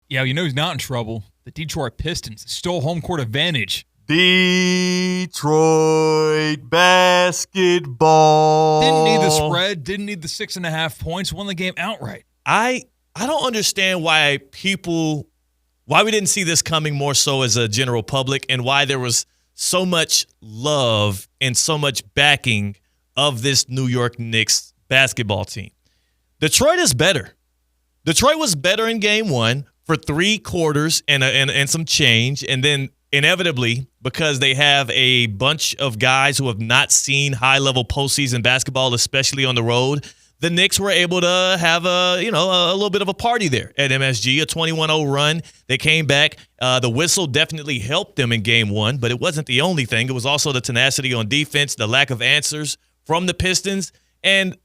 Yeah, you know who's not in trouble? The Detroit Pistons stole home court advantage. Detroit basketball. Didn't need the spread, didn't need the 6.5 points, won the game outright. I don't understand why we didn't see this coming more so as a general public, and why there was so much love and so much backing of this New York Knicks basketball team. Detroit is better. Detroit was better in game one for 3 quarters and some change, and then inevitably, because they have a bunch of guys who have not seen high-level postseason basketball, especially on the road, the Knicks were able to have a little bit of a party there at MSG, a 21-0 run. They came back. The whistle definitely helped them in game one, but it wasn't the only thing. It was also the tenacity on defense, the lack of answers from the Pistons, and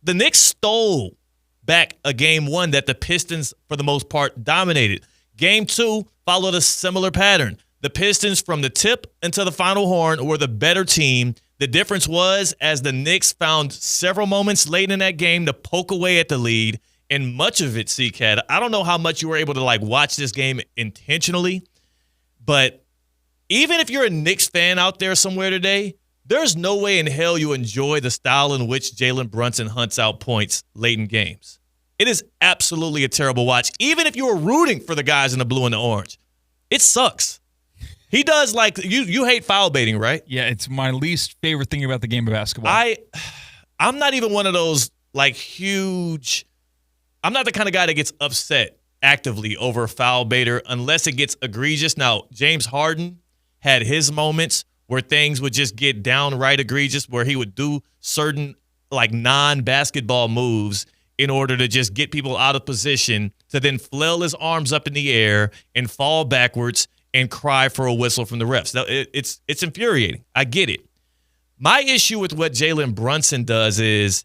the Knicks stole back a game one that the Pistons, for the most part, dominated. Game two followed a similar pattern. The Pistons, from the tip until the final horn, were the better team. The difference was, as the Knicks found several moments late in that game to poke away at the lead, and much of it, Cade, I don't know how much you were able to watch this game intentionally, but even if you're a Knicks fan out there somewhere today, there's no way in hell you enjoy the style in which Jalen Brunson hunts out points late in games. It is absolutely a terrible watch, even if you were rooting for the guys in the blue and the orange. It sucks. He does you hate foul baiting, right? Yeah, it's my least favorite thing about the game of basketball. I'm not even one of those huge. I'm not the kind of guy that gets upset actively over a foul baiter unless it gets egregious. Now, James Harden had his moments where things would just get downright egregious, where he would do certain non-basketball moves in order to just get people out of position to then flail his arms up in the air and fall backwards and cry for a whistle from the refs. Now, it's infuriating. I get it. My issue with what Jalen Brunson does is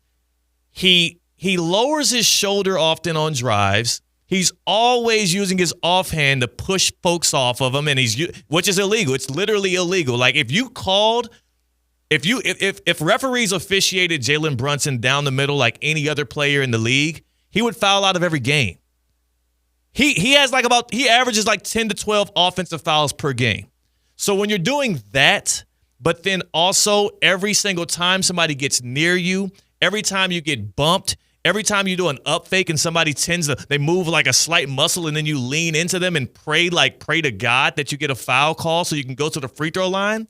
he lowers his shoulder often on drives. He's always using his offhand to push folks off of him, and which is illegal. It's literally illegal. If referees officiated Jalen Brunson down the middle like any other player in the league, he would foul out of every game. He averages 10 to 12 offensive fouls per game. So when you're doing that, but then also every single time somebody gets near you, every time you get bumped, every time you do an up fake and somebody they move like a slight muscle and then you lean into them and pray to God that you get a foul call so you can go to the free throw line.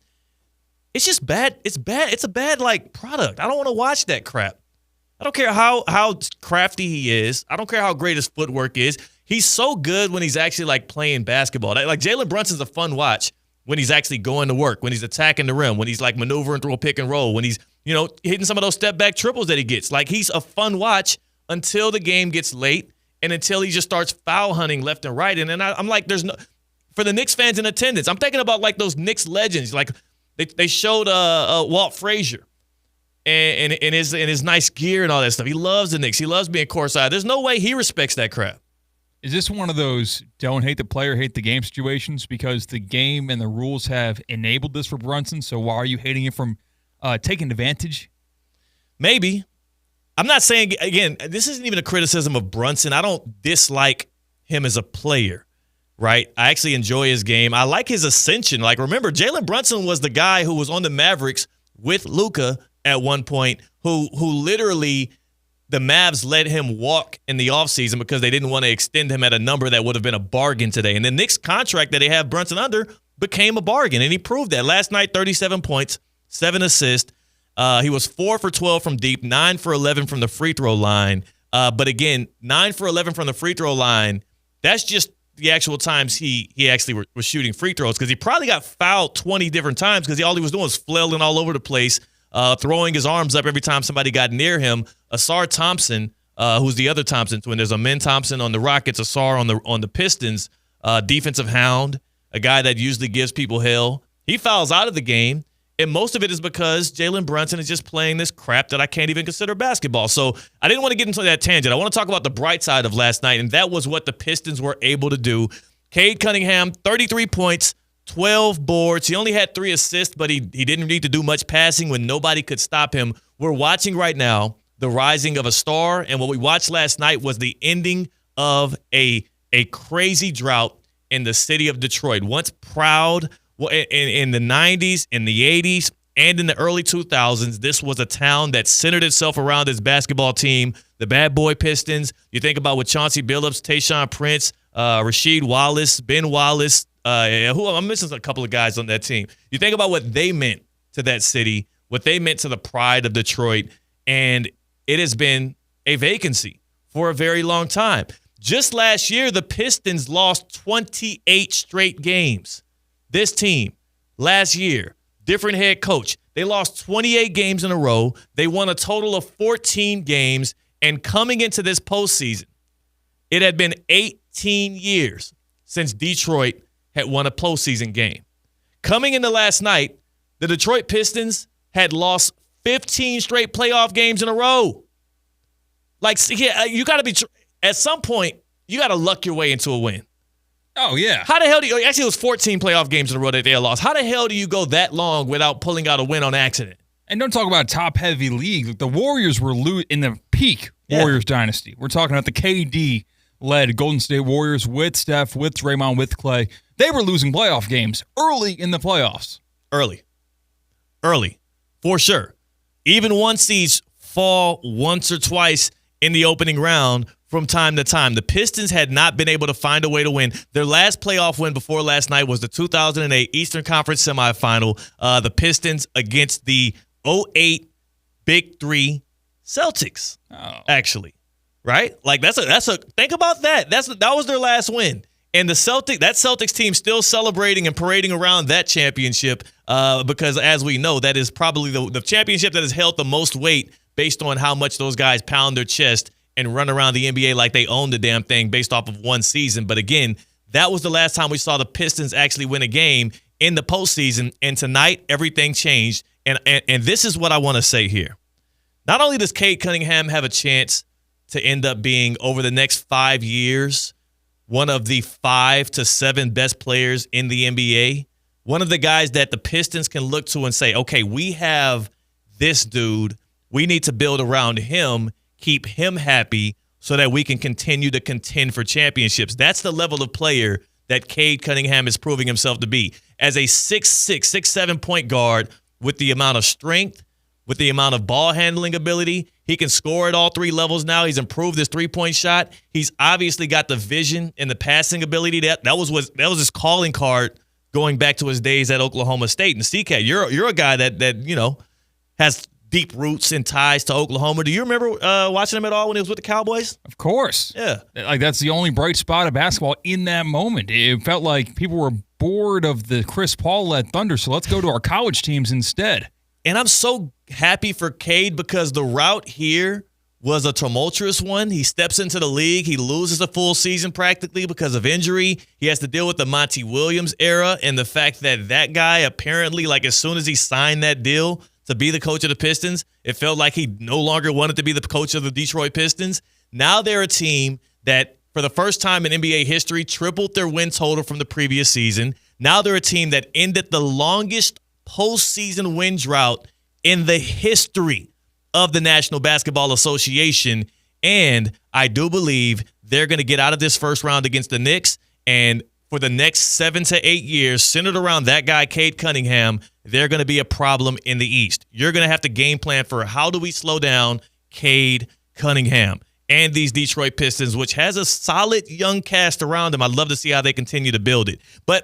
It's just bad. It's bad. It's a bad product. I don't want to watch that crap. I don't care how crafty he is. I don't care how great his footwork is. He's so good when he's actually playing basketball. Jalen Brunson's a fun watch when he's actually going to work, when he's attacking the rim, when he's maneuvering through a pick and roll, when he's hitting some of those step back triples that he gets. He's a fun watch until the game gets late and until he just starts foul hunting left and right. And then I'm there's no, for the Knicks fans in attendance, I'm thinking about those Knicks legends. They showed Walt Frazier and his nice gear and all that stuff. He loves the Knicks. He loves being courtside. There's no way he respects that crap. Is this one of those don't hate the player, hate the game situations because the game and the rules have enabled this for Brunson? So why are you hating him from taking advantage? Maybe. I'm not saying, again, this isn't even a criticism of Brunson. I don't dislike him as a player, right? I actually enjoy his game. I like his ascension. Remember, Jalen Brunson was the guy who was on the Mavericks with Luka at one point who literally – the Mavs let him walk in the offseason because they didn't want to extend him at a number that would have been a bargain today. And the Knicks contract that they have Brunson under became a bargain, and he proved that. Last night, 37 points, 7 assists. He was 4 for 12 from deep, 9 for 11 from the free throw line. But again, 9 for 11 from the free throw line, that's just the actual times he actually was shooting free throws, because he probably got fouled 20 different times because all he was doing was flailing all over the place, throwing his arms up every time somebody got near him. Asar Thompson, who's the other Thompson twin. There's a Min Thompson on the Rockets, Asar on the Pistons, defensive hound, a guy that usually gives people hell. He fouls out of the game, and most of it is because Jalen Brunson is just playing this crap that I can't even consider basketball. So I didn't want to get into that tangent. I want to talk about the bright side of last night, and that was what the Pistons were able to do. Cade Cunningham, 33 points, 12 boards. He only had 3 assists, but he didn't need to do much passing when nobody could stop him. We're watching right now the rising of a star, and what we watched last night was the ending of a a crazy drought in the city of Detroit. Once proud in the 90s, in the 80s, and in the early 2000s, this was a town that centered itself around its basketball team, the Bad Boy Pistons. You think about with Chauncey Billups, Tayshaun Prince, Rasheed Wallace, Ben Wallace. I'm missing a couple of guys on that team. You think about what they meant to that city, what they meant to the pride of Detroit, and it has been a vacancy for a very long time. Just last year, the Pistons lost 28 straight games. This team, last year, different head coach. They lost 28 games in a row. They won a total of 14 games. And coming into this postseason, it had been 18 years since Detroit had won a postseason game. Coming into last night, the Detroit Pistons had lost 15 straight playoff games in a row. Like, yeah, you got to be at some point, you got to luck your way into a win. Oh, yeah. How the hell do you – actually, it was 14 playoff games in a row that they had lost. How the hell do you go that long without pulling out a win on accident? And don't talk about a top-heavy league. The Warriors were in the peak Warriors dynasty. We're talking about the KD-led Golden State Warriors with Steph, with Draymond, with Clay. They were losing playoff games early in the playoffs. Early, for sure. Even one seeds fall once or twice in the opening round from time to time. The Pistons had not been able to find a way to win. Their last playoff win before last night was the 2008 Eastern Conference semifinal. The Pistons against the 2008 Big Three Celtics, actually. Right? Like, that's a think about that. That was their last win. And that Celtics team still celebrating and parading around that championship because, as we know, that is probably the championship that has held the most weight based on how much those guys pound their chest and run around the NBA like they own the damn thing based off of one season. But again, that was the last time we saw the Pistons actually win a game in the postseason. And tonight, everything changed. And this is what I want to say here. Not only does Cade Cunningham have a chance to end up being, over the next 5 years, one of the 5 to 7 best players in the NBA, one of the guys that the Pistons can look to and say, okay, we have this dude. We need to build around him, keep him happy so that we can continue to contend for championships. That's the level of player that Cade Cunningham is proving himself to be. As a 6'6", 6'7" point guard with the amount of strength, with the amount of ball handling ability, he can score at all 3 levels now. He's improved his three-point shot. He's obviously got the vision and the passing ability. That was his calling card going back to his days at Oklahoma State. And CK, you're a guy that has deep roots and ties to Oklahoma. Do you remember watching him at all when he was with the Cowboys? Of course. Yeah. Like, that's the only bright spot of basketball in that moment. It felt like people were bored of the Chris Paul-led Thunder, so let's go to our college teams instead. And I'm so happy for Cade because the route here was a tumultuous one. He steps into the league. He loses a full season practically because of injury. He has to deal with the Monty Williams era and the fact that guy apparently, like, as soon as he signed that deal to be the coach of the Pistons, it felt like he no longer wanted to be the coach of the Detroit Pistons. Now they're a team that, for the first time in NBA history, tripled their win total from the previous season. Now they're a team that ended the longest postseason win drought in the history of the National Basketball Association. And I do believe they're going to get out of this first round against the Knicks. And for the next 7 to 8 years, centered around that guy, Cade Cunningham, they're going to be a problem in the East. You're going to have to game plan for how do we slow down Cade Cunningham and these Detroit Pistons, which has a solid young cast around them. I'd love to see how they continue to build it. But